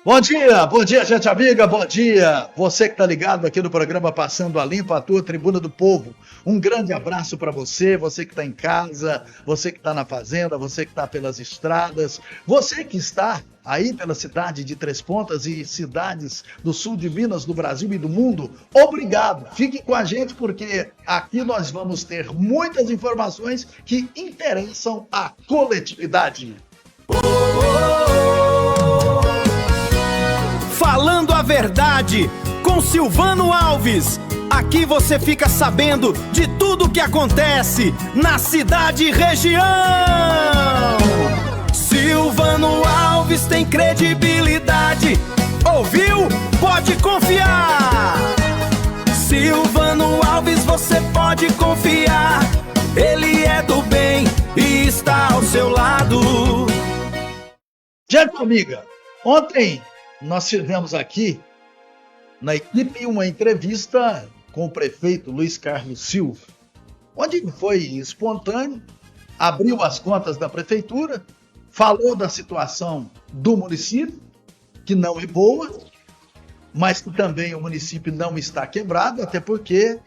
Bom dia, gente amiga, bom dia. Você que está ligado aqui no programa Passando a Limpo, a tua Tribuna do Povo. Um grande abraço para você, você que está em casa, você que está na fazenda, você que está pelas estradas, você que está aí pela cidade de Três Pontas e cidades do sul de Minas, do Brasil e do mundo. Obrigado, fique com a gente porque aqui nós vamos ter muitas informações que interessam a coletividade. Falando a verdade com Silvano Alves. Aqui você fica sabendo de tudo que acontece na cidade e região. Silvano Alves tem credibilidade. Ouviu? Pode confiar. Silvano Alves você pode confiar. Ele é do bem e está ao seu lado. Gente amiga, ontem nós tivemos aqui na equipe uma entrevista com o prefeito Luiz Carlos Silva, onde ele foi espontâneo, abriu as contas da prefeitura, falou da situação do município, que não é boa, mas que também o município não está quebrado, até porque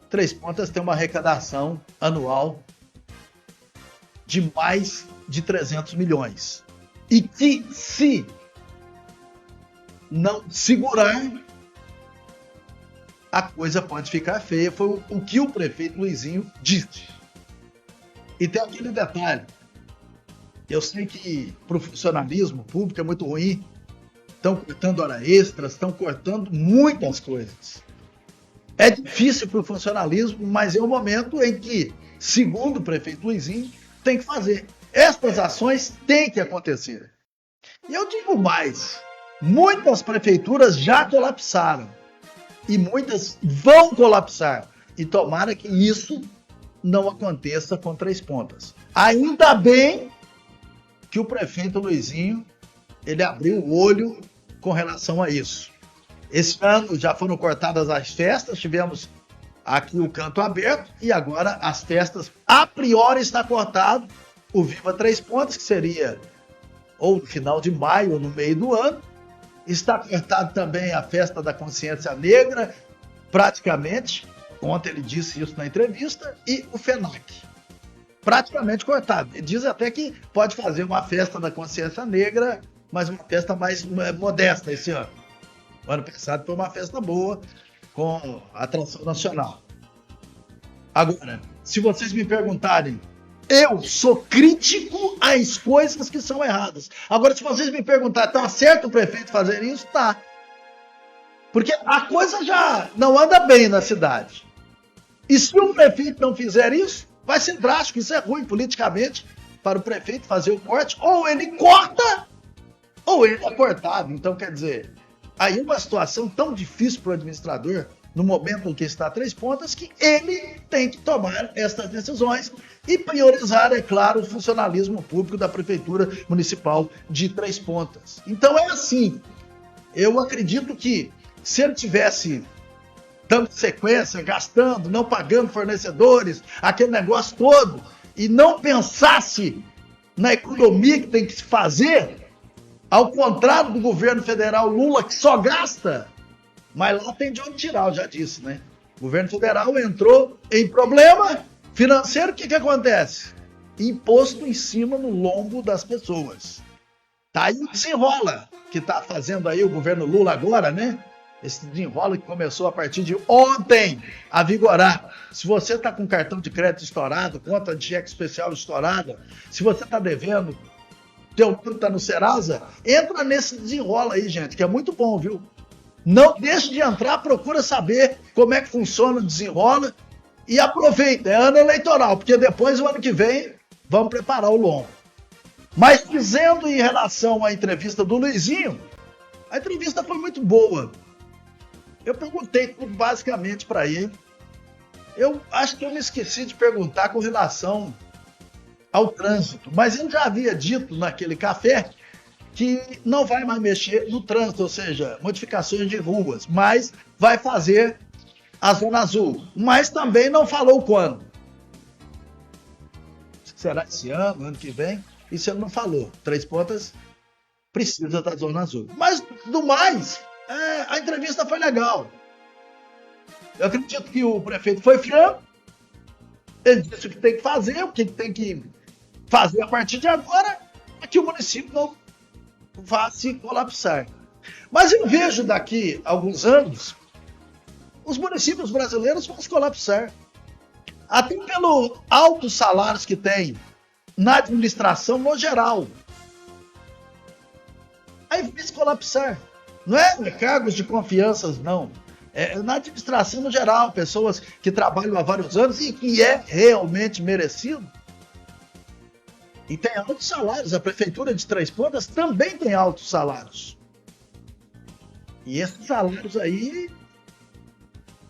Três Pontas tem uma arrecadação anual de mais de 300 milhões. E que se não segurar, a coisa pode ficar feia. Foi o que o prefeito Luizinho disse. E tem aquele detalhe. Eu sei que para o funcionalismo público é muito ruim. Estão cortando hora extras, estão cortando muitas coisas. É difícil para o funcionalismo, mas é o momento em que, segundo o prefeito Luizinho, tem que fazer. Estas ações têm que acontecer. E eu digo mais. Muitas prefeituras já colapsaram e muitas vão colapsar. E tomara que isso não aconteça com Três Pontas. Ainda bem que o prefeito Luizinho ele abriu o olho com relação a isso. Esse ano já foram cortadas as festas, tivemos aqui o canto aberto e agora as festas, a priori está cortado o Viva Três Pontas, que seria ou no final de maio ou no meio do ano. Está cortado também a Festa da Consciência Negra, praticamente, ontem ele disse isso na entrevista, e o FENAC, praticamente cortado. Ele diz até que pode fazer uma Festa da Consciência Negra, mas uma festa mais modesta esse ano. O ano passado foi uma festa boa, com atração nacional. Agora, se vocês me perguntarem, eu sou crítico às coisas que são erradas. Agora, se vocês me perguntarem, tá certo o prefeito fazer isso? Tá. Porque a coisa já não anda bem na cidade. E se o prefeito não fizer isso, vai ser drástico. Isso é ruim politicamente para o prefeito fazer o corte. Ou ele corta, ou ele é cortado. Então, quer dizer, aí é uma situação tão difícil para o administrador, no momento em que está a Três Pontas, que ele tem que tomar estas decisões e priorizar, é claro, o funcionalismo público da Prefeitura Municipal de Três Pontas. Então é assim, eu acredito que se ele tivesse dando sequência, gastando, não pagando fornecedores, aquele negócio todo, e não pensasse na economia que tem que se fazer, ao contrário do governo federal Lula, que só gasta, mas lá tem de onde tirar, eu já disse, né? O governo federal entrou em problema financeiro, o que acontece? Imposto em cima no lombo das pessoas. Tá aí o desenrola que tá fazendo aí o governo Lula agora, né? Esse desenrola que começou a partir de ontem a vigorar. Se você tá com cartão de crédito estourado, conta de cheque especial estourada, se você tá devendo, teu nome tá no Serasa, entra nesse desenrola aí, gente, que é muito bom, viu? Não deixe de entrar, procura saber como é que funciona o desenrola e aproveita, é ano eleitoral, porque depois, o ano que vem, vamos preparar o longo. Mas dizendo em relação à entrevista do Luizinho, a entrevista foi muito boa. Eu perguntei tudo basicamente para ele. Eu acho que eu me esqueci de perguntar com relação ao trânsito, mas ele já havia dito naquele café que não vai mais mexer no trânsito, ou seja, modificações de ruas, mas vai fazer a Zona Azul. Mas também não falou quando. Será esse ano, ano que vem? Isso ele não falou. Três Pontas precisa da Zona Azul. Mas, do mais, a entrevista foi legal. Eu acredito que o prefeito foi franco, ele disse o que tem que fazer, o que tem que fazer a partir de agora, para que o município não vá se colapsar. Mas eu vejo daqui a alguns anos, os municípios brasileiros vão se colapsar. Até pelo altos salários que tem na administração no geral. Aí vai se colapsar. Não é cargos de confiança, não. É na administração no geral, pessoas que trabalham há vários anos e que é realmente merecido. E tem altos salários. A Prefeitura de Três Pontas também tem altos salários. E esses salários aí,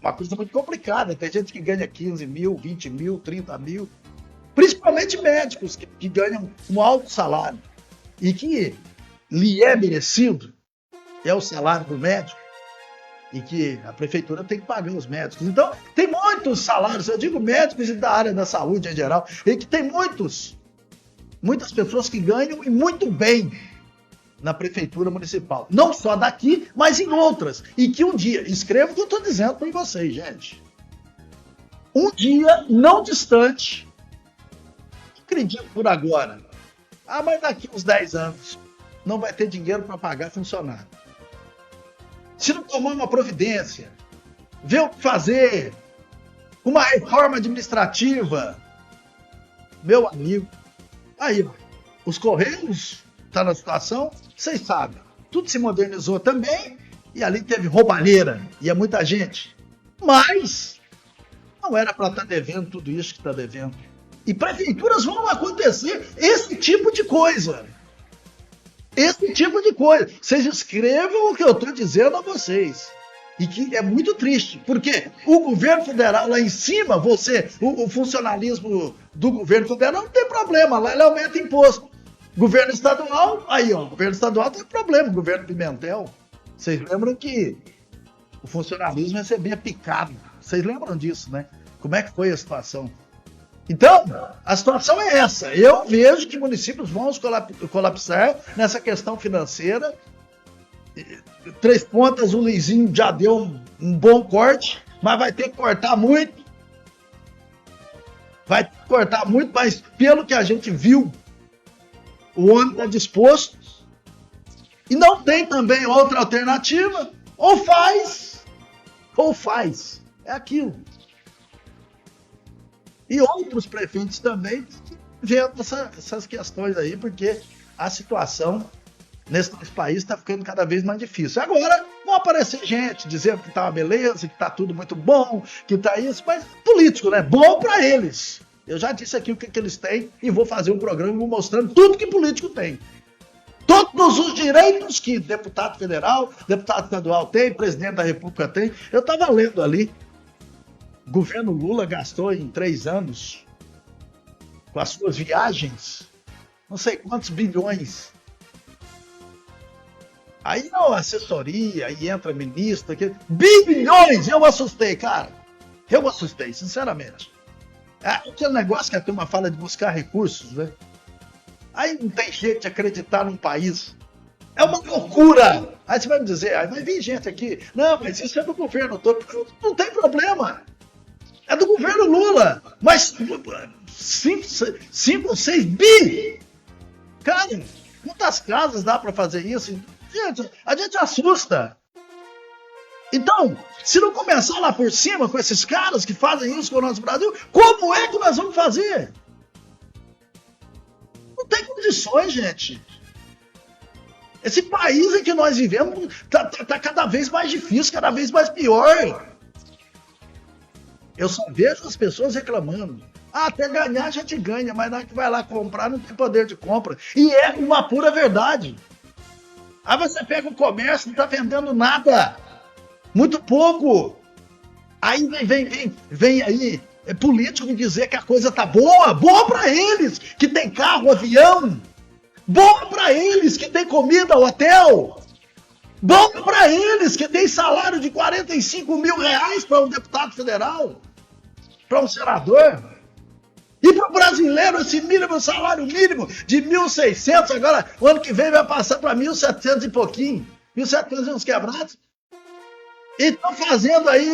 uma coisa muito complicada. Tem gente que ganha 15 mil, 20 mil, 30 mil. Principalmente médicos que ganham um alto salário. E que lhe é merecido, é o salário do médico. E que a prefeitura tem que pagar os médicos. Então, tem muitos salários, eu digo médicos e da área da saúde em geral, e que tem muitas pessoas que ganham e muito bem na prefeitura municipal. Não só daqui, mas em outras. E que um dia, escreva o que eu estou dizendo para vocês, gente. Um dia não distante, acredito por agora, mas daqui uns 10 anos, não vai ter dinheiro para pagar funcionário. Se não tomar uma providência, ver o que fazer, uma reforma administrativa, meu amigo, aí, os Correios estão na situação, vocês sabem, tudo se modernizou também, e ali teve roubalheira, ia muita gente, mas não era para estar devendo tudo isso que está devendo. E prefeituras vão acontecer esse tipo de coisa. Esse tipo de coisa. Vocês escrevam o que eu estou dizendo a vocês. E que é muito triste. Porque o governo federal lá em cima, o funcionalismo do governo federal não tem problema. Lá ele aumenta imposto. Governo estadual, governo estadual tem problema. Governo Pimentel. Vocês lembram que o funcionalismo recebia picado. Vocês lembram disso, né? Como é que foi a situação? Então, a situação é essa. Eu vejo que municípios vão colapsar nessa questão financeira. Três Pontas, o Luizinho já deu um bom corte, mas vai ter que cortar muito. Vai ter que cortar muito, mas pelo que a gente viu, o homem está disposto. E não tem também outra alternativa. Ou faz. É aquilo. E outros prefeitos também vendo essas questões aí, porque a situação nesse país está ficando cada vez mais difícil. Agora vão aparecer gente dizendo que está uma beleza, que está tudo muito bom, que está isso, mas político, né? Bom para eles. Eu já disse aqui o que eles têm e vou fazer um programa mostrando tudo que político tem. Todos os direitos que deputado federal, deputado estadual tem, presidente da República tem. Eu estava lendo ali. O governo Lula gastou em 3 anos, com as suas viagens, não sei quantos bilhões. Aí não, assessoria, aí entra ministro, bilhões! Eu assustei, cara. Eu assustei, sinceramente. Aquele negócio que a turma fala de buscar recursos, né? Aí não tem jeito de acreditar num país. É uma loucura! Aí você vai me dizer, vai vir gente aqui. Não, mas isso é do governo todo. Não tem problema. É do governo Lula, mas 5 ou 6 bi? Cara, quantas casas dá para fazer isso? Gente, a gente assusta. Então, se não começar lá por cima com esses caras que fazem isso com o nosso Brasil, como é que nós vamos fazer? Não tem condições, gente. Esse país em que nós vivemos tá cada vez mais difícil, cada vez mais pior. Eu só vejo as pessoas reclamando. Até ganhar a gente ganha, mas na hora que vai lá comprar não tem poder de compra. E é uma pura verdade. Aí você pega o comércio, não está vendendo nada. Muito pouco. Aí vem aí político dizer que a coisa tá boa. Boa para eles que tem carro, avião. Boa para eles que tem comida, hotel. Bom para eles que tem salário de 45 mil reais para um deputado federal, para um senador. E para o brasileiro, esse mínimo, salário mínimo de 1.600, agora o ano que vem vai passar para 1.700 e pouquinho, 1.700 e uns quebrados. E estão fazendo aí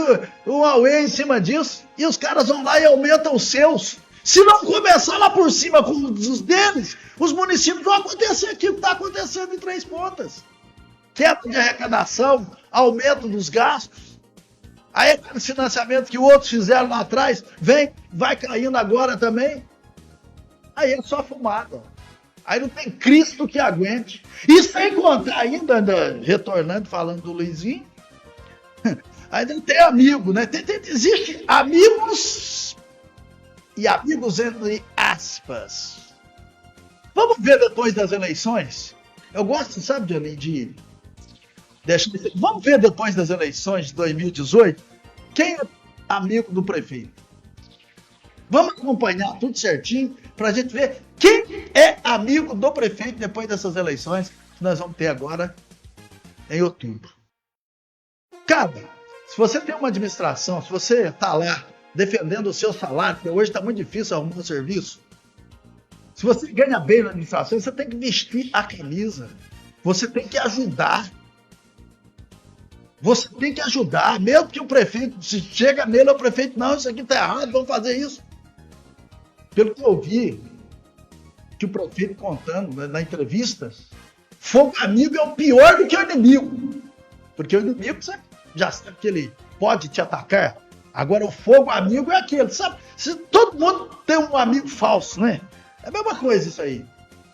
o Huawei em cima disso, e os caras vão lá e aumentam os seus. Se não começar lá por cima com os deles, os municípios vão acontecer aquilo que está acontecendo em Três Pontas. Queda de arrecadação, aumento dos gastos. Aí aquele financiamento que outros fizeram lá atrás, vai caindo agora também. Aí é só fumada. Aí não tem Cristo que aguente. E sem contar ainda, retornando, falando do Luizinho, ainda tem amigo, né? Existe amigos e amigos entre aspas. Vamos ver depois das eleições? Eu gosto, sabe, Johnny, vamos ver depois das eleições de 2018 quem é amigo do prefeito. Vamos acompanhar tudo certinho para a gente ver quem é amigo do prefeito depois dessas eleições que nós vamos ter agora em outubro. Cara, se você tem uma administração, se você está lá defendendo o seu salário, porque hoje está muito difícil arrumar um serviço, se você ganha bem na administração, você tem que vestir a camisa, você tem que ajudar. Você tem que ajudar, mesmo que o prefeito, se chega nele, o prefeito, não, isso aqui está errado, vamos fazer isso. Pelo que eu vi, que o prefeito contando na entrevista, fogo amigo é o pior do que o inimigo. Porque o inimigo, você já sabe que ele pode te atacar. Agora, o fogo amigo é aquele, sabe? Todo mundo tem um amigo falso, né? É a mesma coisa isso aí.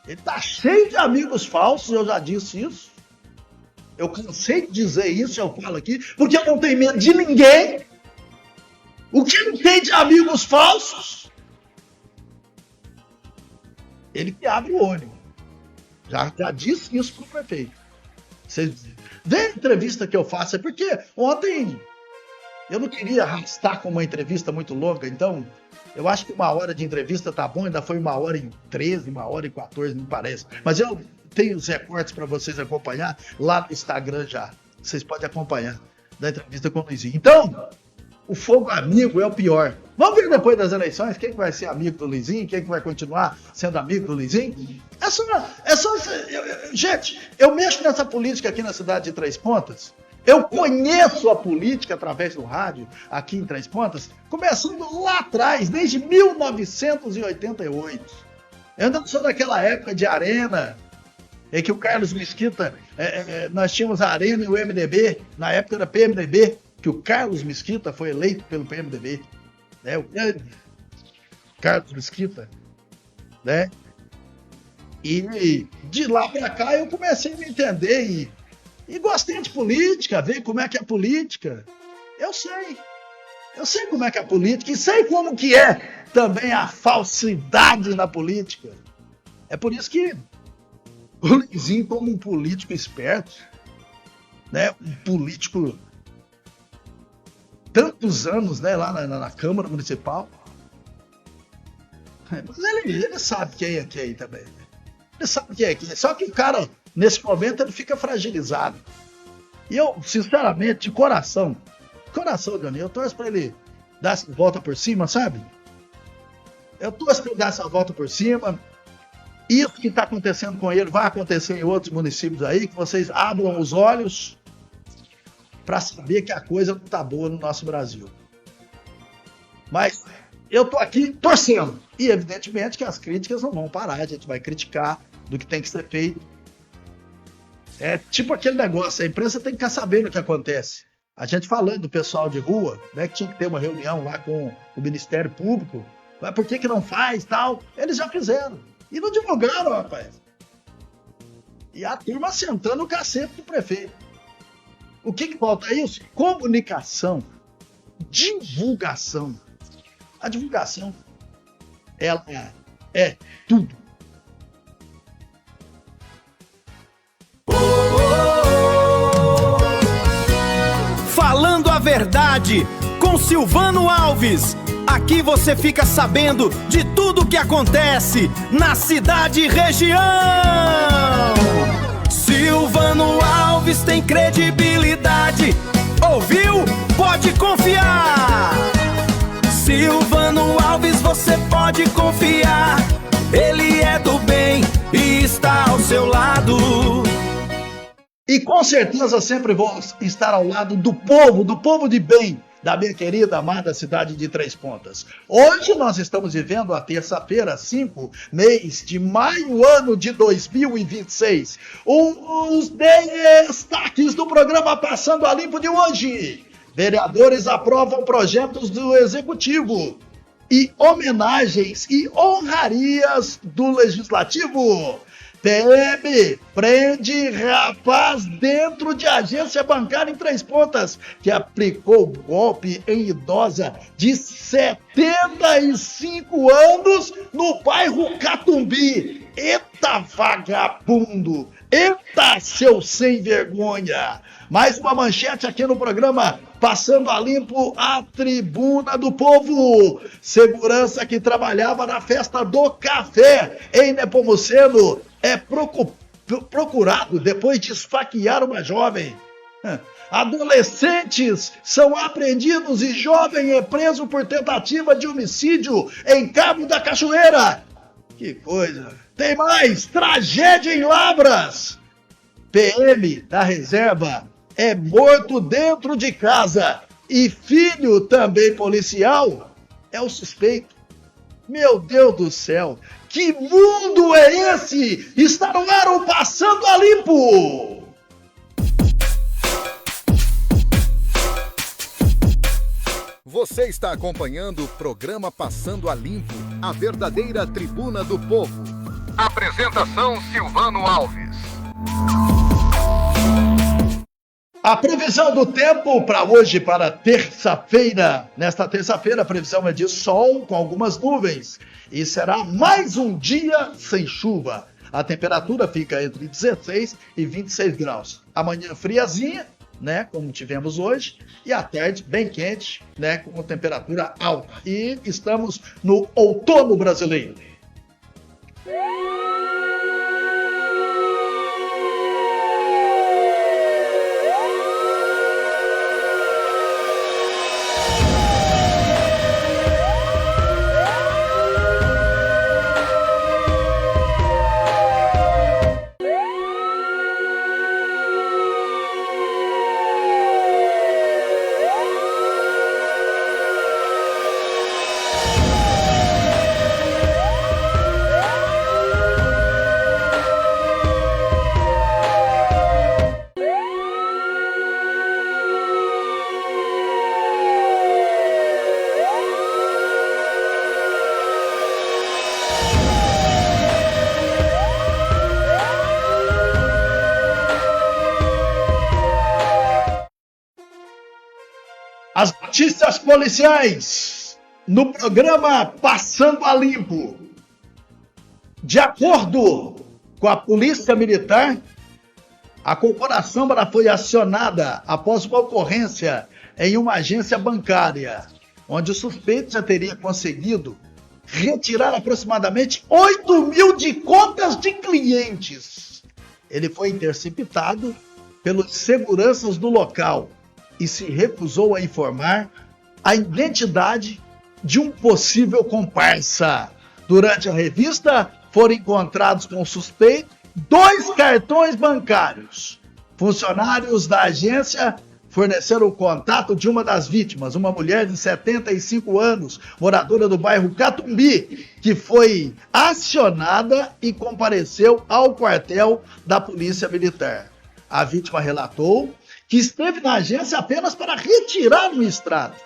Ele está cheio de amigos falsos, eu já disse isso. Eu cansei de dizer isso, eu falo aqui, porque eu não tenho medo de ninguém. O que não tem de amigos falsos, ele que abre o olho. Já disse isso para o prefeito. Vocês veem a entrevista que eu faço, é porque ontem eu não queria arrastar com uma entrevista muito longa, então eu acho que 1 hora de entrevista tá bom, ainda foi 1h13, 1h14, me parece. Mas eu tenho os recortes para vocês acompanhar lá no Instagram já. Vocês podem acompanhar da entrevista com o Luizinho. Então, o fogo amigo é o pior. Vamos ver depois das eleições quem que vai ser amigo do Luizinho, quem que vai continuar sendo amigo do Luizinho. Gente, eu mexo nessa política aqui na cidade de Três Pontas. Eu conheço a política através do rádio aqui em Três Pontas, começando lá atrás, desde 1988. Eu ainda sou daquela época de Arena, em que o Carlos Mesquita, nós tínhamos a Arena e o MDB, na época era PMDB, que o Carlos Mesquita foi eleito pelo PMDB, né? O Carlos Mesquita, né? E de lá para cá eu comecei a me entender e gostei de política, ver como é que é a política. Eu sei como é que é a política e sei como que é também a falsidade na política. É por isso que o Luizinho, como um político esperto, né, um político tantos anos, né, lá na Câmara Municipal, mas ele sabe quem é quem também. Ele sabe quem é quem. Só que o cara, nesse momento, ele fica fragilizado. E eu, sinceramente, de coração, Johnny, eu torço para ele dar essa volta por cima, sabe? Eu torço para ele dar essa volta por cima. Isso que está acontecendo com ele vai acontecer em outros municípios aí, que vocês abram os olhos para saber que a coisa não está boa no nosso Brasil. Mas eu estou aqui torcendo. E evidentemente que as críticas não vão parar, a gente vai criticar do que tem que ser feito. É tipo aquele negócio, a imprensa tem que ficar sabendo o que acontece. A gente falando do pessoal de rua, né, que tinha que ter uma reunião lá com o Ministério Público, mas por que não faz tal? Eles já fizeram. E não divulgaram, rapaz. E a turma sentando o cacete do prefeito. O que falta é isso? Comunicação. Divulgação. A divulgação, ela é tudo. Falando a verdade com Silvano Alves. Aqui você fica sabendo de tudo que acontece na cidade e região. Silvano Alves tem credibilidade. Ouviu? Pode confiar. Silvano Alves Alves você pode confiar. Ele é do bem e está ao seu lado. E com certeza sempre vou estar ao lado do povo de bem, da minha querida, amada cidade de Três Pontas. Hoje nós estamos vivendo a terça-feira, 5 mês de maio, ano de 2026. Os destaques do programa Passando a Limpo de hoje. Vereadores aprovam projetos do Executivo e homenagens e honrarias do Legislativo. PM prende rapaz dentro de agência bancária em Três Pontas que aplicou golpe em idosa de 75 anos no bairro Catumbi. Eita vagabundo! Eita seu sem vergonha! Mais uma manchete aqui no programa Passando a Limpo, a Tribuna do Povo. Segurança que trabalhava na festa do café em Nepomuceno é procurado depois de esfaquear uma jovem. Adolescentes são apreendidos e jovem é preso por tentativa de homicídio em Cabo da Cachoeira. Que coisa! Tem mais! Tragédia em Lavras! PM da reserva é morto dentro de casa e filho também policial é o suspeito. Meu Deus do céu, que mundo é esse? Está no ar o Passando a Limpo! Você está acompanhando o programa Passando a Limpo, a verdadeira tribuna do povo. Apresentação Silvano Alves. A previsão do tempo para hoje, para terça-feira. Nesta terça-feira, a previsão é de sol com algumas nuvens. E será mais um dia sem chuva. A temperatura fica entre 16 e 26 graus. Amanhã friazinha, né, como tivemos hoje. E à tarde bem quente, né, com temperatura alta. E estamos no outono brasileiro. As notícias policiais no programa Passando a Limpo. De acordo com a Polícia Militar, a corporação foi acionada após uma ocorrência em uma agência bancária, onde o suspeito já teria conseguido retirar aproximadamente 8 mil de contas de clientes. Ele foi interceptado pelos seguranças do local e se recusou a informar a identidade de um possível comparsa. Durante a revista, foram encontrados com o suspeito 2 cartões bancários. Funcionários da agência forneceram o contato de uma das vítimas, uma mulher de 75 anos, moradora do bairro Catumbi, que foi acionada e compareceu ao quartel da Polícia Militar. A vítima relatou que esteve na agência apenas para retirar um extrato.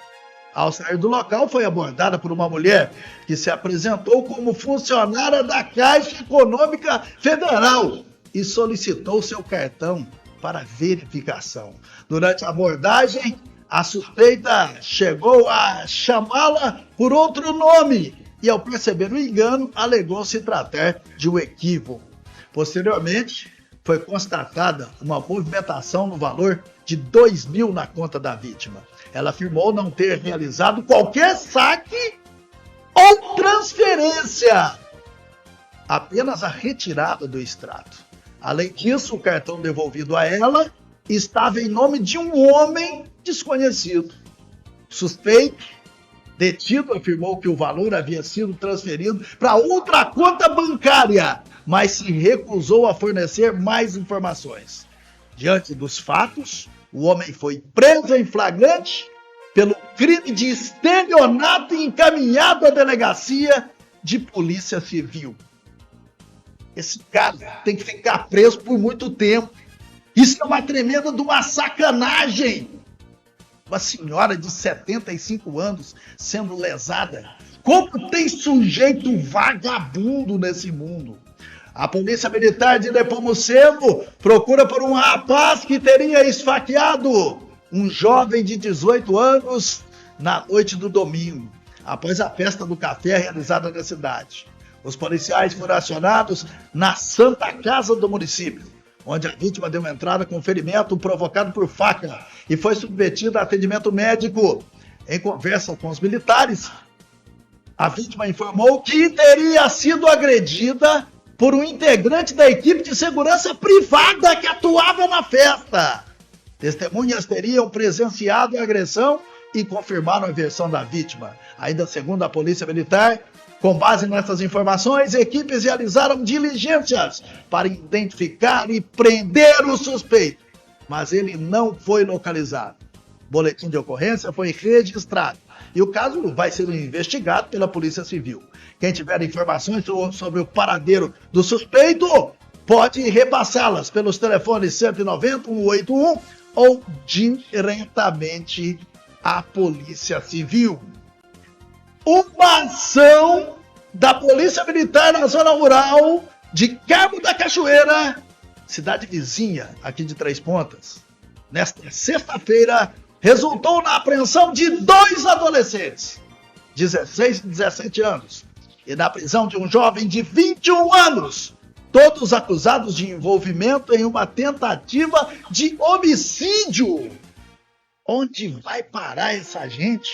Ao sair do local, foi abordada por uma mulher que se apresentou como funcionária da Caixa Econômica Federal e solicitou seu cartão para verificação. Durante a abordagem, a suspeita chegou a chamá-la por outro nome e, ao perceber o engano, alegou se tratar de um equívoco. Posteriormente, foi constatada uma movimentação no valor de 2 mil na conta da vítima. Ela afirmou não ter realizado qualquer saque ou transferência, apenas a retirada do extrato. Além disso, o cartão devolvido a ela estava em nome de um homem desconhecido. O suspeito Detido afirmou que o valor havia sido transferido para outra conta bancária, mas se recusou a fornecer mais informações. Diante dos fatos, o homem foi preso em flagrante pelo crime de estelionato e encaminhado à delegacia de polícia civil. Esse cara tem que ficar preso por muito tempo. Isso é uma tremenda de uma sacanagem. Uma senhora de 75 anos sendo lesada. Como tem sujeito vagabundo nesse mundo? A Polícia Militar de Nepomucemo procura por um rapaz que teria esfaqueado um jovem de 18 anos na noite do domingo, após a festa do café realizada na cidade. Os policiais foram acionados na Santa Casa do município, onde a vítima deu uma entrada com ferimento provocado por faca e foi submetida a atendimento médico. Em conversa com os militares, a vítima informou que teria sido agredida por um integrante da equipe de segurança privada que atuava na festa. Testemunhas teriam presenciado a agressão e confirmaram a versão da vítima. Ainda segundo a Polícia Militar, com base nessas informações, equipes realizaram diligências para identificar e prender o suspeito, mas ele não foi localizado. Boletim de ocorrência foi registrado e o caso vai ser investigado pela Polícia Civil. Quem tiver informações sobre o paradeiro do suspeito pode repassá-las pelos telefones 190 181 ou diretamente à Polícia Civil. Uma ação da Polícia Militar na zona rural de Cabo da Cachoeira, cidade vizinha aqui de Três Pontas, nesta sexta-feira, resultou na apreensão de 2 adolescentes, 16 e 17 anos, e na prisão de um jovem de 21 anos, todos acusados de envolvimento em uma tentativa de homicídio. Onde vai parar essa gente?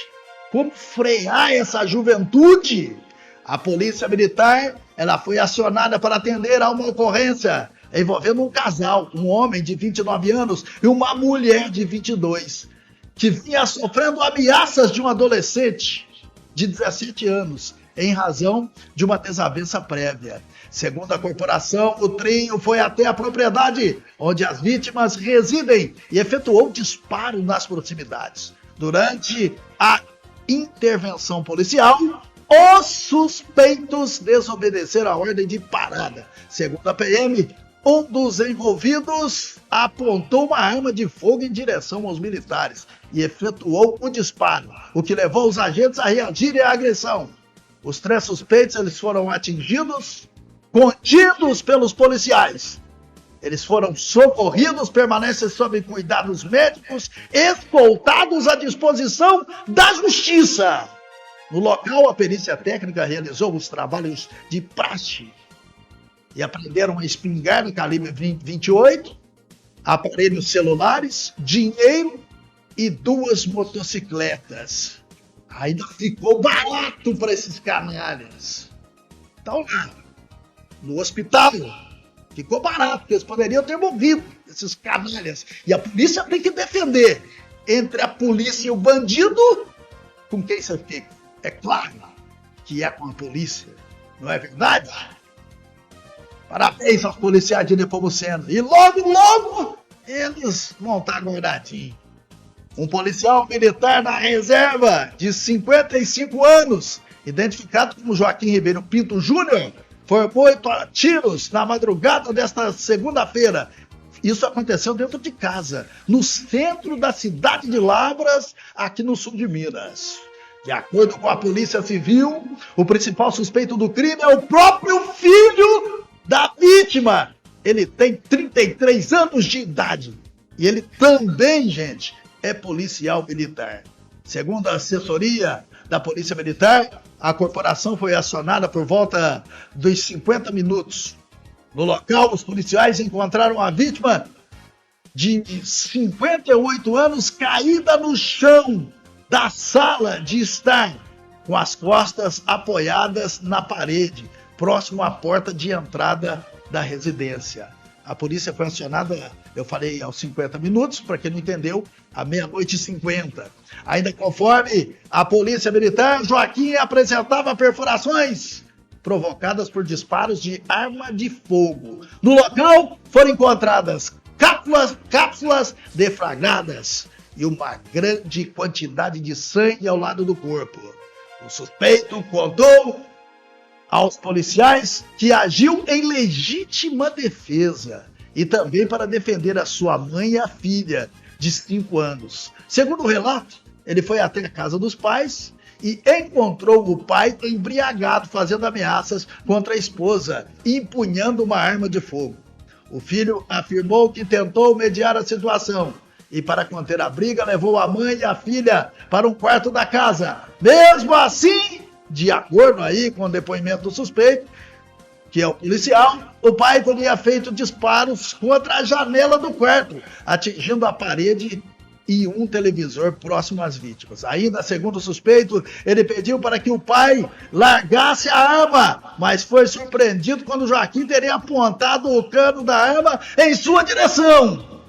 Como frear essa juventude? A Polícia Militar, ela foi acionada para atender a uma ocorrência envolvendo um casal, um homem de 29 anos e uma mulher de 22, que vinha sofrendo ameaças de um adolescente de 17 anos, em razão de uma desavença prévia. Segundo a corporação, o trio foi até a propriedade onde as vítimas residem e efetuou disparo nas proximidades. Durante a intervenção policial, os suspeitos desobedeceram a ordem de parada. Segundo a PM, um dos envolvidos apontou uma arma de fogo em direção aos militares e efetuou o disparo, o que levou os agentes a reagirem à agressão. Os 3 suspeitos eles foram atingidos, contidos pelos policiais. Eles foram socorridos, permanecem sob cuidados médicos, escoltados à disposição da justiça. No local, a perícia técnica realizou os trabalhos de praxe e apreenderam uma espingarda calibre 28, aparelhos celulares, dinheiro e 2 motocicletas. Ainda ficou barato para esses canalhas. Então lá, no hospital, ficou barato, porque eles poderiam ter morrido, esses canalhas. E a polícia tem que defender. Entre a polícia e o bandido, com quem você fica? É claro que é com a polícia, não é verdade? Parabéns aos policiais de Nepomucemo. E logo, eles vão estar guardadinhos. Um policial militar da reserva de 55 anos, identificado como Joaquim Ribeiro Pinto Júnior, foi 8 tiros na madrugada desta segunda-feira. Isso aconteceu dentro de casa, no centro da cidade de Lavras, aqui no sul de Minas. De acordo com a Polícia Civil, o principal suspeito do crime é o próprio filho da vítima. Ele tem 33 anos de idade. E ele também, gente, é policial militar. Segundo a assessoria da Polícia Militar, a corporação foi acionada por volta dos 50 minutos. No local, os policiais encontraram a vítima de 58 anos caída no chão da sala de estar, com as costas apoiadas na parede, próximo à porta de entrada da residência. A polícia foi acionada, eu falei, aos 50 minutos, para quem não entendeu, à 00:50. Ainda conforme a polícia militar, Joaquim apresentava perfurações provocadas por disparos de arma de fogo. No local foram encontradas cápsulas deflagradas e uma grande quantidade de sangue ao lado do corpo. O suspeito contou aos policiais que agiu em legítima defesa e também para defender a sua mãe e a filha de 5 anos. Segundo o relato, ele foi até a casa dos pais e encontrou o pai embriagado fazendo ameaças contra a esposa e empunhando uma arma de fogo. O filho afirmou que tentou mediar a situação e, para conter a briga, levou a mãe e a filha para um quarto da casa. Mesmo assim, de acordo aí com o depoimento do suspeito, que é o policial, o pai teria feito disparos contra a janela do quarto, atingindo a parede e um televisor próximo às vítimas. Ainda, segundo o suspeito, ele pediu para que o pai largasse a arma, mas foi surpreendido quando Joaquim teria apontado o cano da arma em sua direção.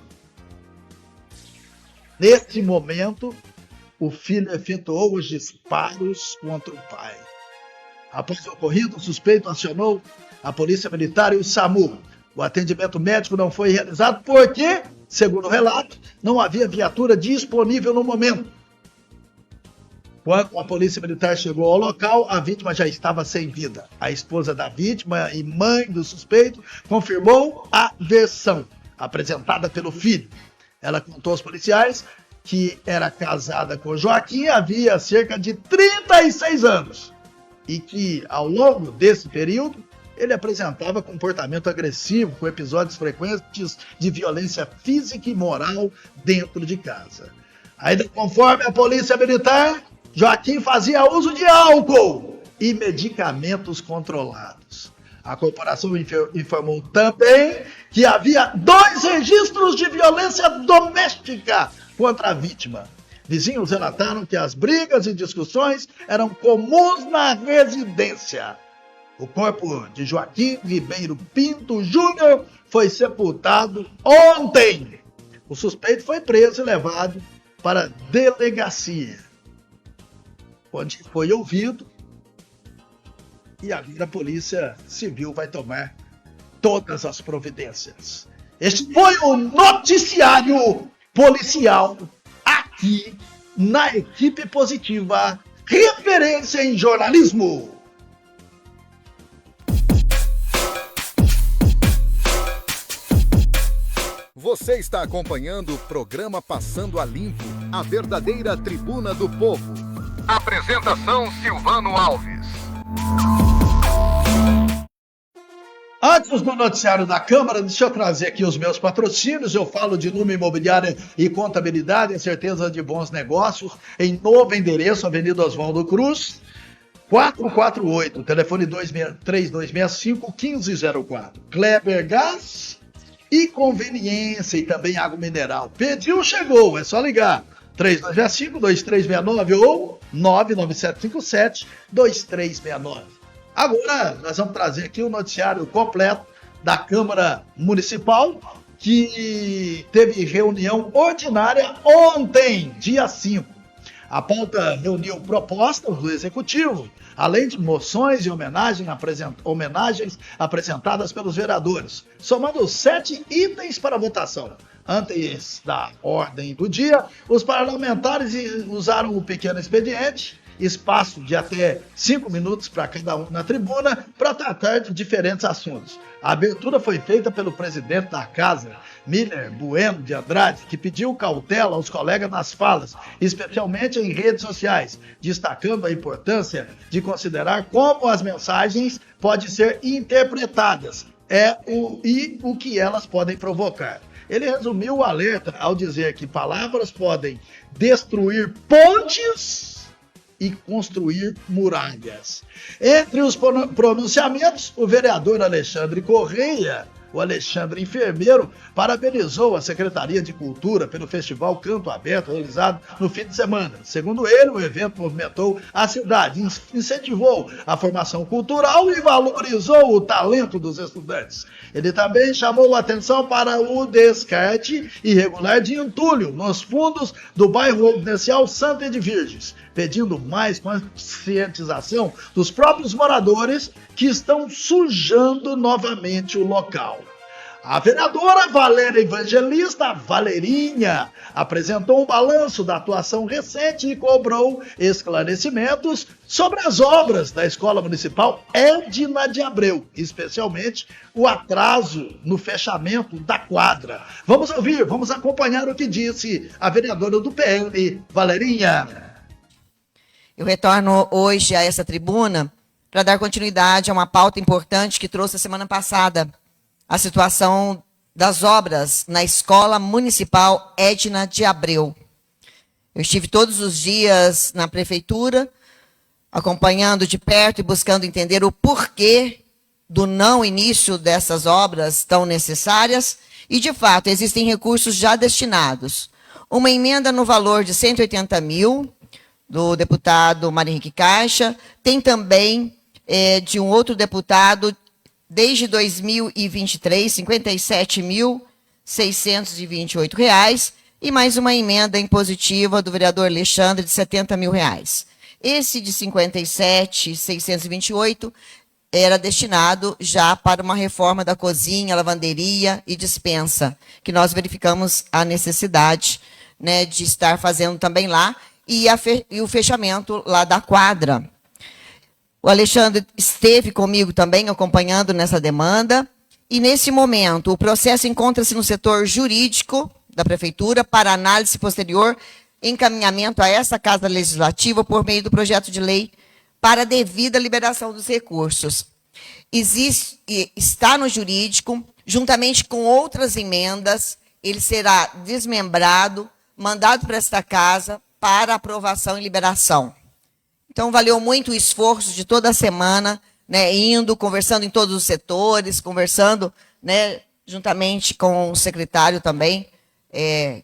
Nesse momento, o filho efetuou os disparos contra o pai. Após o ocorrido, o suspeito acionou a polícia militar e o SAMU. O atendimento médico não foi realizado porque, segundo o relato, não havia viatura disponível no momento. Quando a polícia militar chegou ao local, a vítima já estava sem vida. A esposa da vítima e mãe do suspeito confirmou a versão apresentada pelo filho. Ela contou aos policiais que era casada com Joaquim havia cerca de 36 anos e que, ao longo desse período, ele apresentava comportamento agressivo, com episódios frequentes de violência física e moral dentro de casa. Ainda conforme a polícia militar, Joaquim fazia uso de álcool e medicamentos controlados. A corporação informou também que havia 2 registros de violência doméstica contra a vítima. Vizinhos relataram que as brigas e discussões eram comuns na residência. O corpo de Joaquim Ribeiro Pinto Júnior foi sepultado ontem. O suspeito foi preso e levado para a delegacia, onde foi ouvido, e agora a Polícia Civil vai tomar todas as providências. Este foi o noticiário policial aqui na Equipe Positiva, referência em jornalismo. Você está acompanhando o programa Passando a Limpo, a verdadeira tribuna do povo. Apresentação Silvano Alves. Antes do noticiário da Câmara, deixa eu trazer aqui os meus patrocínios. Eu falo de Numa Imobiliária e Contabilidade, a certeza de bons negócios, em novo endereço, Avenida Oswaldo Cruz, 448, telefone 3265-1504. Kleber Gás e Conveniência, e também água mineral. Pediu, chegou, é só ligar. 3265-2369 ou 99757-2369. Agora, nós vamos trazer aqui o noticiário completo da Câmara Municipal, que teve reunião ordinária ontem, dia 5. A pauta reuniu propostas do Executivo, além de moções e homenagens apresentadas pelos vereadores, somando 7 itens para votação. Antes da ordem do dia, os parlamentares usaram o pequeno expediente, espaço de até 5 minutos para cada um na tribuna, para tratar de diferentes assuntos. A abertura foi feita pelo presidente da Casa, Miller Bueno de Andrade, que pediu cautela aos colegas nas falas, especialmente em redes sociais, destacando a importância de considerar como as mensagens podem ser interpretadas e o que elas podem provocar. Ele resumiu o alerta ao dizer que palavras podem destruir pontes e construir muralhas. Entre os pronunciamentos, o vereador Alexandre Correia o Alexandre Enfermeiro, parabenizou a Secretaria de Cultura pelo Festival Canto Aberto realizado no fim de semana. Segundo ele, o evento movimentou a cidade, incentivou a formação cultural e valorizou o talento dos estudantes. Ele também chamou a atenção para o descarte irregular de entulho nos fundos do bairro residencial Santa Edvirges, pedindo mais conscientização dos próprios moradores que estão sujando novamente o local. A vereadora Valéria Evangelista, Valerinha, apresentou um balanço da atuação recente e cobrou esclarecimentos sobre as obras da Escola Municipal Edna de Abreu, especialmente o atraso no fechamento da quadra. Vamos ouvir, vamos acompanhar o que disse a vereadora do PL, Valerinha. Eu retorno hoje a essa tribuna para dar continuidade a uma pauta importante que trouxe a semana passada, a situação das obras na Escola Municipal Edna de Abreu. Eu estive todos os dias na prefeitura, acompanhando de perto e buscando entender o porquê do não início dessas obras tão necessárias, e de fato existem recursos já destinados. Uma emenda no valor de 180 mil, do deputado Mário Henrique Caixa, tem também de um outro deputado, desde 2023, R$ 57.628, e mais uma emenda impositiva do vereador Alexandre de R$ 70 mil. Esse de 57.628 era destinado já para uma reforma da cozinha, lavanderia e despensa, que nós verificamos a necessidade, né, de estar fazendo também lá, e o fechamento lá da quadra. O Alexandre esteve comigo também, acompanhando nessa demanda, e nesse momento o processo encontra-se no setor jurídico da prefeitura para análise posterior, encaminhamento a essa Casa Legislativa por meio do projeto de lei para a devida liberação dos recursos. Está no jurídico, juntamente com outras emendas, ele será desmembrado, mandado para esta casa para aprovação e liberação. Então, valeu muito o esforço de toda a semana, né, indo, conversando em todos os setores, conversando, né, juntamente com o secretário também,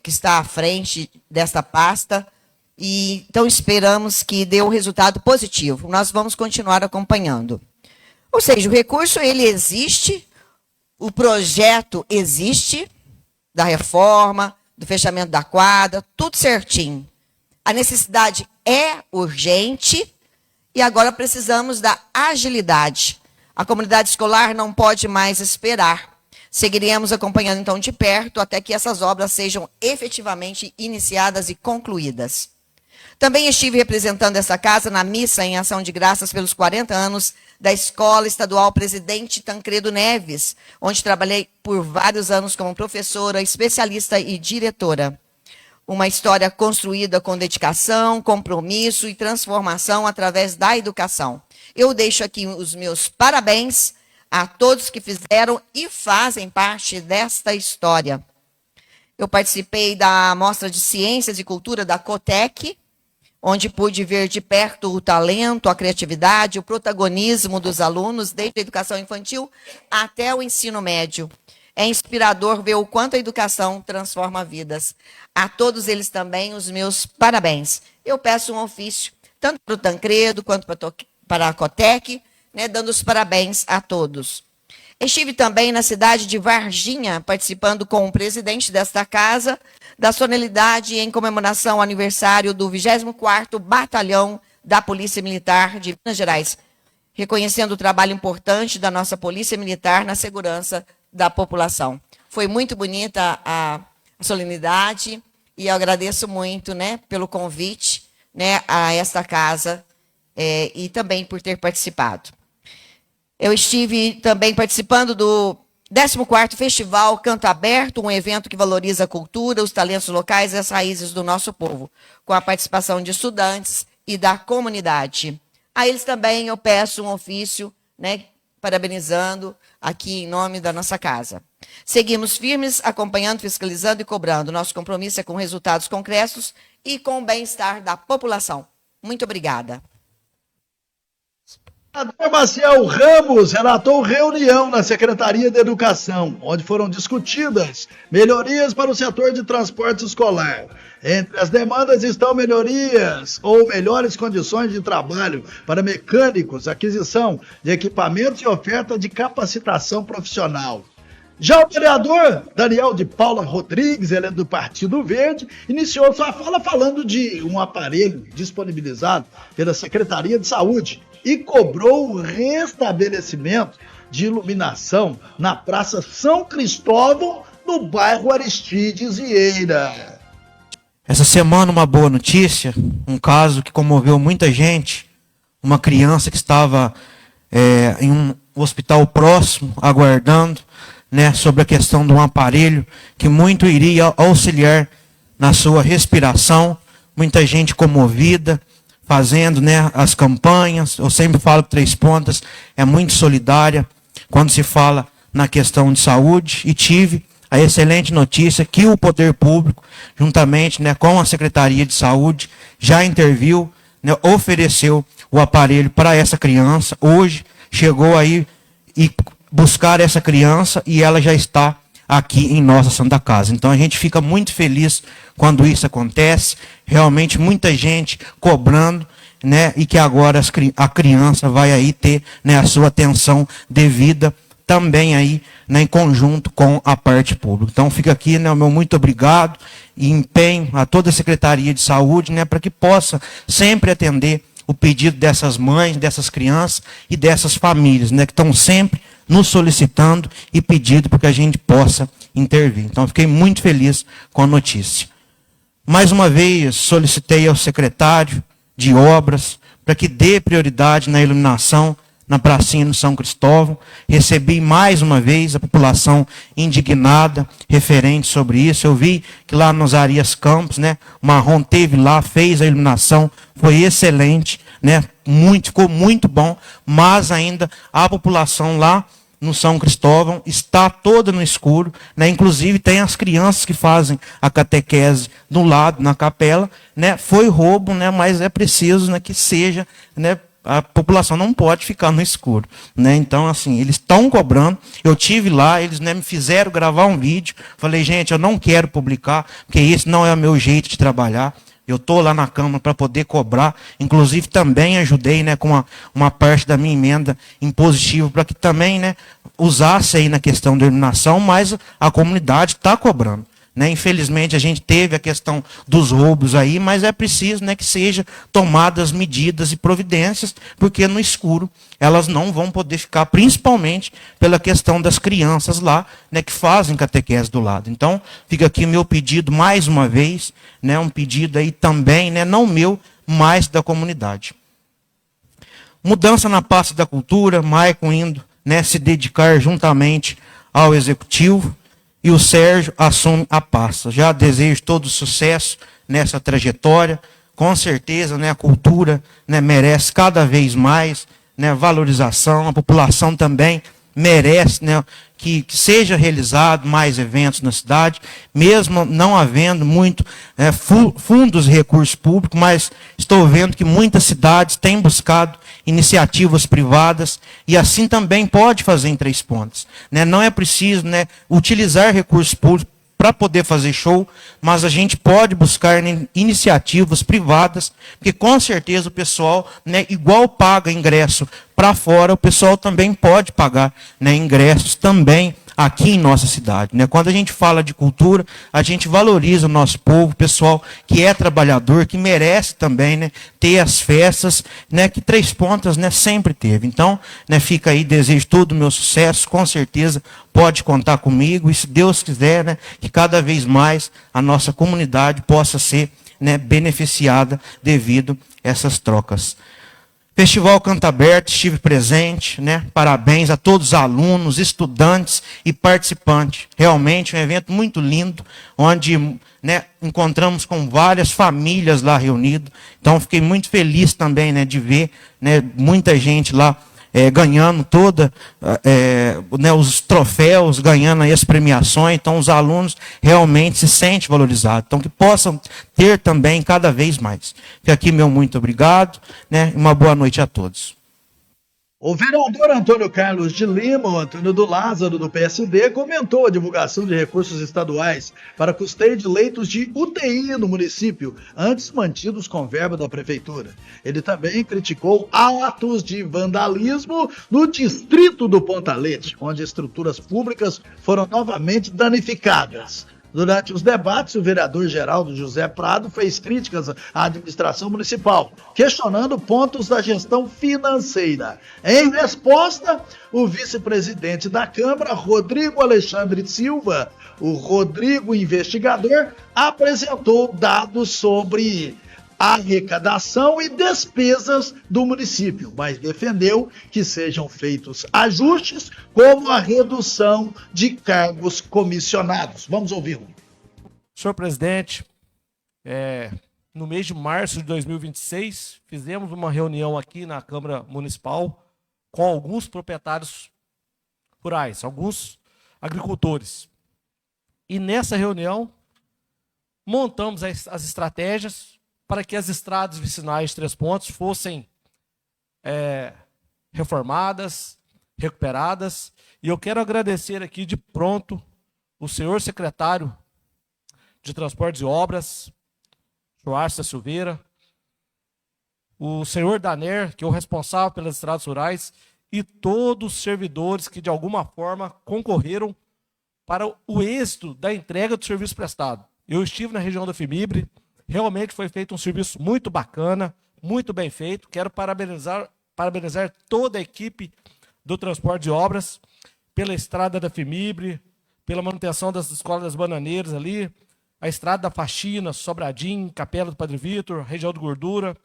que está à frente desta pasta. E, então, esperamos que dê um resultado positivo. Nós vamos continuar acompanhando. Ou seja, o recurso, ele existe, o projeto existe, da reforma, do fechamento da quadra, tudo certinho. A necessidade é urgente e agora precisamos da agilidade. A comunidade escolar não pode mais esperar. Seguiremos acompanhando, então, de perto até que essas obras sejam efetivamente iniciadas e concluídas. Também estive representando essa casa na missa em ação de graças pelos 40 anos da Escola Estadual Presidente Tancredo Neves, onde trabalhei por vários anos como professora, especialista e diretora. Uma história construída com dedicação, compromisso e transformação através da educação. Eu deixo aqui os meus parabéns a todos que fizeram e fazem parte desta história. Eu participei da Mostra de Ciências e Cultura da Cotec, onde pude ver de perto o talento, a criatividade, o protagonismo dos alunos, desde a educação infantil até o ensino médio. É inspirador ver o quanto a educação transforma vidas. A todos eles também os meus parabéns. Eu peço um ofício, tanto para o Tancredo quanto para a Cotec, né, dando os parabéns a todos. Estive também na cidade de Varginha, participando com o presidente desta casa, da solenidade em comemoração ao aniversário do 24º Batalhão da Polícia Militar de Minas Gerais, reconhecendo o trabalho importante da nossa Polícia Militar na segurança da população. Foi muito bonita a solenidade e eu agradeço muito, né, pelo convite, né, a esta casa e também por ter participado. Eu estive também participando do 14º Festival Canto Aberto, um evento que valoriza a cultura, os talentos locais e as raízes do nosso povo, com a participação de estudantes e da comunidade. A eles também eu peço um ofício, né, parabenizando aqui em nome da nossa casa. Seguimos firmes, acompanhando, fiscalizando e cobrando. Nosso compromisso é com resultados concretos e com o bem-estar da população. Muito obrigada. O Maciel Ramos relatou reunião na Secretaria de Educação, onde foram discutidas melhorias para o setor de transporte escolar. Entre as demandas estão melhorias ou melhores condições de trabalho para mecânicos, aquisição de equipamentos e oferta de capacitação profissional. Já o vereador Daniel de Paula Rodrigues, ele é do Partido Verde, iniciou sua fala falando de um aparelho disponibilizado pela Secretaria de Saúde e cobrou o restabelecimento de iluminação na Praça São Cristóvão, no bairro Aristides Vieira. Essa semana uma boa notícia, um caso que comoveu muita gente, uma criança que estava em um hospital próximo, aguardando, sobre a questão de um aparelho que muito iria auxiliar na sua respiração, muita gente comovida, fazendo as campanhas. Eu sempre falo que Três Pontas é muito solidária quando se fala na questão de saúde, e tive a excelente notícia que o Poder Público, juntamente com a Secretaria de Saúde, já interviu, ofereceu o aparelho para essa criança. Hoje chegou aí e buscar essa criança e ela já está aqui em nossa Santa Casa. Então a gente fica muito feliz quando isso acontece, realmente muita gente cobrando, e que agora a criança vai aí ter a sua atenção devida também aí, em conjunto com a parte pública. Então fica aqui o meu muito obrigado e empenho a toda a Secretaria de Saúde, para que possa sempre atender o pedido dessas mães, dessas crianças e dessas famílias, que estão sempre nos solicitando e pedindo para que a gente possa intervir. Então, fiquei muito feliz com a notícia. Mais uma vez, solicitei ao secretário de obras para que dê prioridade na iluminação na pracinha do São Cristóvão. Recebi mais uma vez a população indignada referente sobre isso. Eu vi que lá nos Arias Campos, o Marrom teve lá, fez a iluminação, foi excelente, ficou muito bom, mas ainda a população lá no São Cristóvão está toda no escuro, inclusive tem as crianças que fazem a catequese do lado, na capela, foi roubo, mas é preciso que seja, a população não pode ficar no escuro, Então, assim, eles estão cobrando. Eu tive lá, eles me fizeram gravar um vídeo. Falei, gente, eu não quero publicar, porque esse não é o meu jeito de trabalhar. Eu estou lá na Câmara para poder cobrar. Inclusive, também ajudei com uma parte da minha emenda impositiva para que também usasse aí na questão da iluminação, mas a comunidade está cobrando. Infelizmente, a gente teve a questão dos roubos aí, mas é preciso que seja tomadas medidas e providências, porque no escuro elas não vão poder ficar, principalmente pela questão das crianças lá, que fazem catequese do lado. Então, fica aqui meu pedido mais uma vez, um pedido aí também, não meu, mas da comunidade. Mudança na pasta da cultura, Maicon indo se dedicar juntamente ao executivo, e o Sérgio assume a pasta. Já desejo todo sucesso nessa trajetória. Com certeza, a cultura merece cada vez mais valorização. A população também merece que seja realizado mais eventos na cidade, mesmo não havendo muito fundos e recursos públicos, mas estou vendo que muitas cidades têm buscado iniciativas privadas, e assim também pode fazer em Três Pontas. Não é preciso utilizar recursos públicos para poder fazer show, mas a gente pode buscar iniciativas privadas, porque com certeza o pessoal, igual paga ingresso para fora, o pessoal também pode pagar ingressos também aqui em nossa cidade. Quando a gente fala de cultura, a gente valoriza o nosso povo, o pessoal que é trabalhador, que merece também ter as festas que Três Pontas sempre teve. Então, fica aí, desejo todo o meu sucesso, com certeza pode contar comigo, e se Deus quiser, que cada vez mais a nossa comunidade possa ser beneficiada devido a essas trocas. Festival Canto Aberto, estive presente, Parabéns a todos os alunos, estudantes e participantes. Realmente um evento muito lindo, onde encontramos com várias famílias lá reunidas. Então fiquei muito feliz também de ver muita gente lá ganhando os troféus, ganhando aí as premiações. Então os alunos realmente se sentem valorizados. Então que possam ter também cada vez mais. Fica aqui meu muito obrigado, uma boa noite a todos. O vereador Antônio Carlos de Lima, o Antônio do Lázaro, do PSD, comentou a divulgação de recursos estaduais para custeio de leitos de UTI no município, antes mantidos com verba da prefeitura. Ele também criticou atos de vandalismo no distrito do Pontalete, onde estruturas públicas foram novamente danificadas. Durante os debates, o vereador Geraldo José Prado fez críticas à administração municipal, questionando pontos da gestão financeira. Em resposta, o vice-presidente da Câmara, Rodrigo Alexandre Silva, o Rodrigo Investigador, apresentou dados sobre a arrecadação e despesas do município, mas defendeu que sejam feitos ajustes, como a redução de cargos comissionados. Vamos ouvi-lo. Senhor presidente, no mês de março de 2026, fizemos uma reunião aqui na Câmara Municipal com alguns proprietários rurais, alguns agricultores. E nessa reunião, montamos as estratégias para que as estradas vicinais de Três Pontos fossem reformadas, recuperadas. E eu quero agradecer aqui de pronto o senhor secretário de Transportes e Obras, o senhor Arce Silveira, o senhor Daner, que é o responsável pelas estradas rurais, e todos os servidores que de alguma forma concorreram para o êxito da entrega do serviço prestado. Eu estive na região da FIMIBRE. Realmente foi feito um serviço muito bacana, muito bem feito. Quero parabenizar toda a equipe do Transporte de Obras pela estrada da FIMIBRE, pela manutenção das escolas das Bananeiras ali, a estrada da Faxina, Sobradinho, Capela do Padre Vitor, região do Gordura.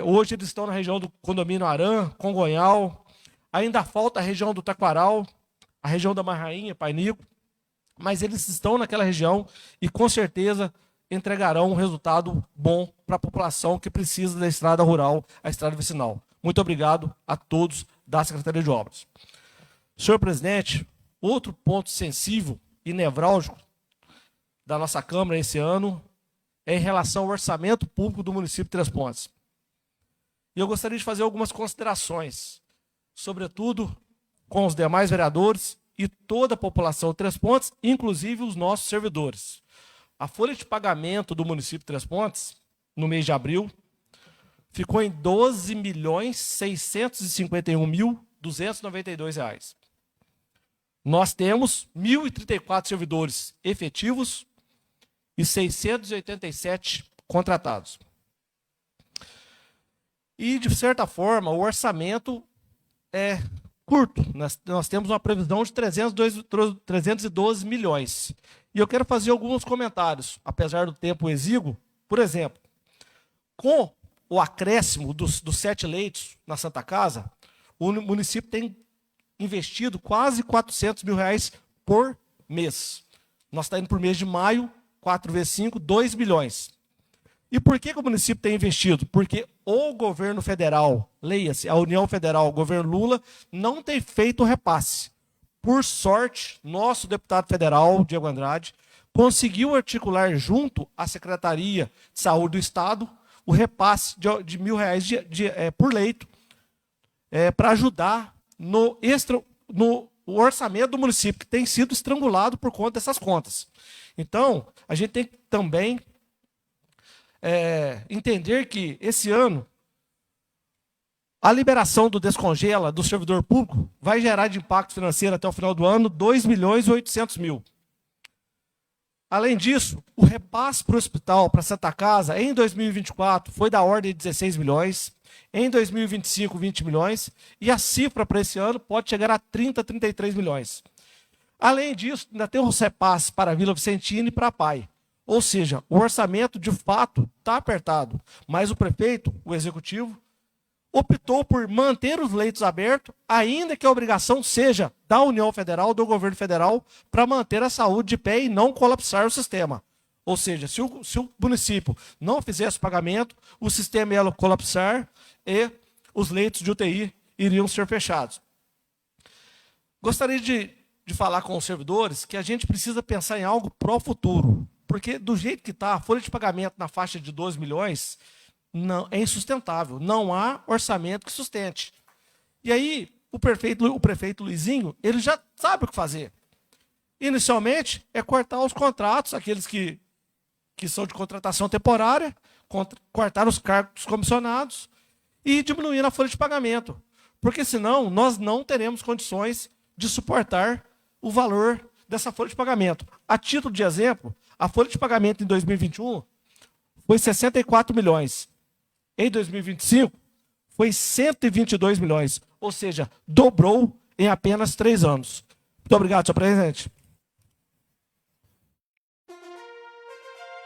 Hoje eles estão na região do Condomínio Arã, Congonhal. Ainda falta a região do Taquaral, a região da Marrainha, Painico. Mas eles estão naquela região e com certeza entregarão um resultado bom para a população que precisa da estrada rural, a estrada vicinal. Muito obrigado a todos da Secretaria de Obras. Senhor presidente, outro ponto sensível e nevrálgico da nossa Câmara esse ano é em relação ao orçamento público do município de Três Pontos. E eu gostaria de fazer algumas considerações, sobretudo com os demais vereadores e toda a população de Três Pontos, inclusive os nossos servidores. A folha de pagamento do município de Três Pontos, no mês de abril, ficou em R$ 12.651.292. Nós temos 1.034 servidores efetivos e 687 contratados. E, de certa forma, o orçamento é curto. Nós temos uma previsão de 312 milhões. E eu quero fazer alguns comentários, apesar do tempo exíguo. Por exemplo, com o acréscimo dos 7 leitos na Santa Casa, o município tem investido quase R$400 mil por mês. Nós estamos indo por mês de maio, 4 vezes 5, 2 milhões. E por que o município tem investido? Porque o governo federal, leia-se, a União Federal, o governo Lula, não tem feito o repasse. Por sorte, nosso deputado federal, Diego Andrade, conseguiu articular junto à Secretaria de Saúde do Estado o repasse de R$1.000 por leito para ajudar no orçamento do município, que tem sido estrangulado por conta dessas contas. Então, a gente tem que também entender que esse ano a liberação do descongela do servidor público vai gerar de impacto financeiro até o final do ano 2.800.000. Além disso, o repasse para o hospital, para a Santa Casa, em 2024 foi da ordem de 16 milhões, em 2025, 20 milhões, e a cifra para esse ano pode chegar a 30, 33 milhões. Além disso, ainda tem o repasse para a Vila Vicentina e para a PAI. Ou seja, o orçamento, de fato, está apertado, mas o prefeito, o executivo, optou por manter os leitos abertos, ainda que a obrigação seja da União Federal, do governo federal, para manter a saúde de pé e não colapsar o sistema. Ou seja, se o município não fizesse o pagamento, o sistema ia colapsar e os leitos de UTI iriam ser fechados. Gostaria de falar com os servidores que a gente precisa pensar em algo para o futuro, porque do jeito que está, a folha de pagamento na faixa de 12 milhões... não, é insustentável. Não há orçamento que sustente. E aí, o prefeito Luizinho, ele já sabe o que fazer. Inicialmente, é cortar os contratos, aqueles que são de contratação temporária, cortar os cargos comissionados e diminuir a folha de pagamento. Porque senão nós não teremos condições de suportar o valor dessa folha de pagamento. A título de exemplo, a folha de pagamento em 2021 foi 64 milhões. Em 2025, foi 122 milhões. Ou seja, dobrou em apenas 3 anos. Muito obrigado, senhor presidente.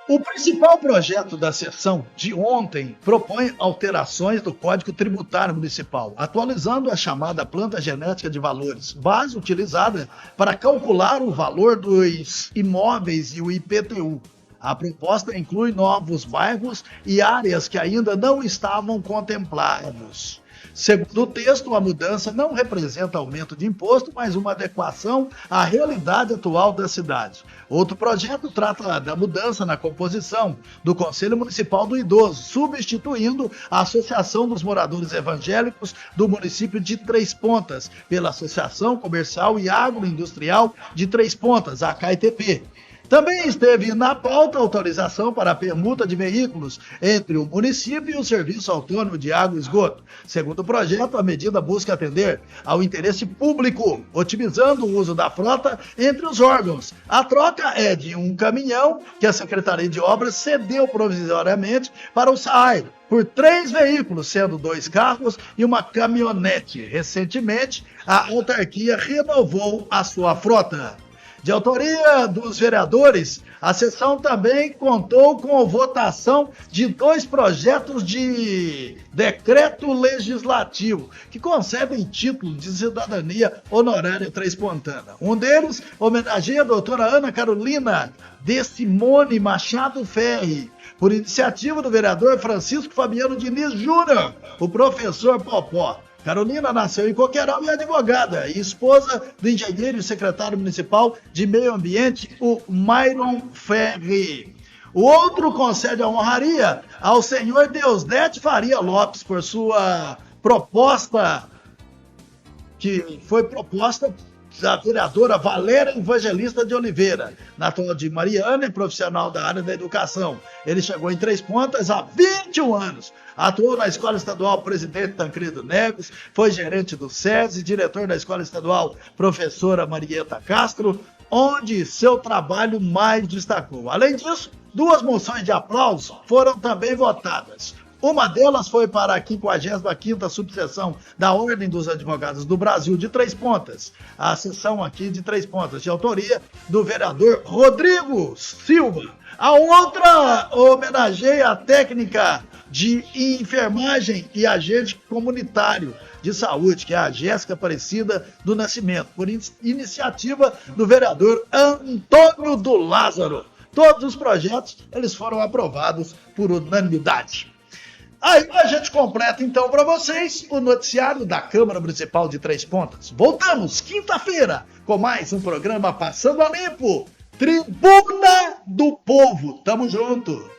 O principal projeto da sessão de ontem propõe alterações do Código Tributário Municipal, atualizando a chamada planta genética de valores, base utilizada para calcular o valor dos imóveis e o IPTU. A proposta inclui novos bairros e áreas que ainda não estavam contemplados. Segundo o texto, a mudança não representa aumento de imposto, mas uma adequação à realidade atual da cidade. Outro projeto trata da mudança na composição do Conselho Municipal do Idoso, substituindo a Associação dos Moradores Evangélicos do município de Três Pontas pela Associação Comercial e Agroindustrial de Três Pontas, a ACAITP. Também esteve na pauta a autorização para a permuta de veículos entre o município e o Serviço Autônomo de Água e Esgoto. Segundo o projeto, a medida busca atender ao interesse público, otimizando o uso da frota entre os órgãos. A troca é de um caminhão que a Secretaria de Obras cedeu provisoriamente para o SAAI, por 3 veículos, sendo 2 carros e uma caminhonete. Recentemente, a autarquia renovou a sua frota. De autoria dos vereadores, a sessão também contou com a votação de 2 projetos de decreto legislativo que concedem título de cidadania honorária transpontana. Um deles homenageia a doutora Ana Carolina de Simone Machado Ferri, por iniciativa do vereador Francisco Fabiano Diniz Júnior, o professor Popó. Carolina nasceu em Coqueiral e é advogada e esposa do engenheiro e secretário municipal de meio ambiente, o Myron Ferri. O outro concede a honraria ao senhor Deusdete Faria Lopes por sua proposta, que foi proposta da vereadora Valéria Evangelista de Oliveira, natural de Mariana e profissional da área da educação. Ele chegou em Três Pontas há 21 anos. Atuou na Escola Estadual Presidente Tancredo Neves, foi gerente do SESI, diretor da Escola Estadual Professora Marieta Castro, onde seu trabalho mais destacou. Além disso, 2 moções de aplauso foram também votadas. Uma delas foi para a 55ª subseção da Ordem dos Advogados do Brasil de Três Pontas, a seção aqui de Três Pontas, de autoria do vereador Rodrigo Silva. A outra homenageia a técnica de enfermagem e agente comunitário de saúde, que é a Jéssica Aparecida do Nascimento, por iniciativa do vereador Antônio do Lázaro. Todos os projetos eles foram aprovados por unanimidade. Aí a gente completa então para vocês o noticiário da Câmara Municipal de Três Pontas. Voltamos quinta-feira com mais um programa Passando a Limpo, Tribuna do Povo. Tamo junto!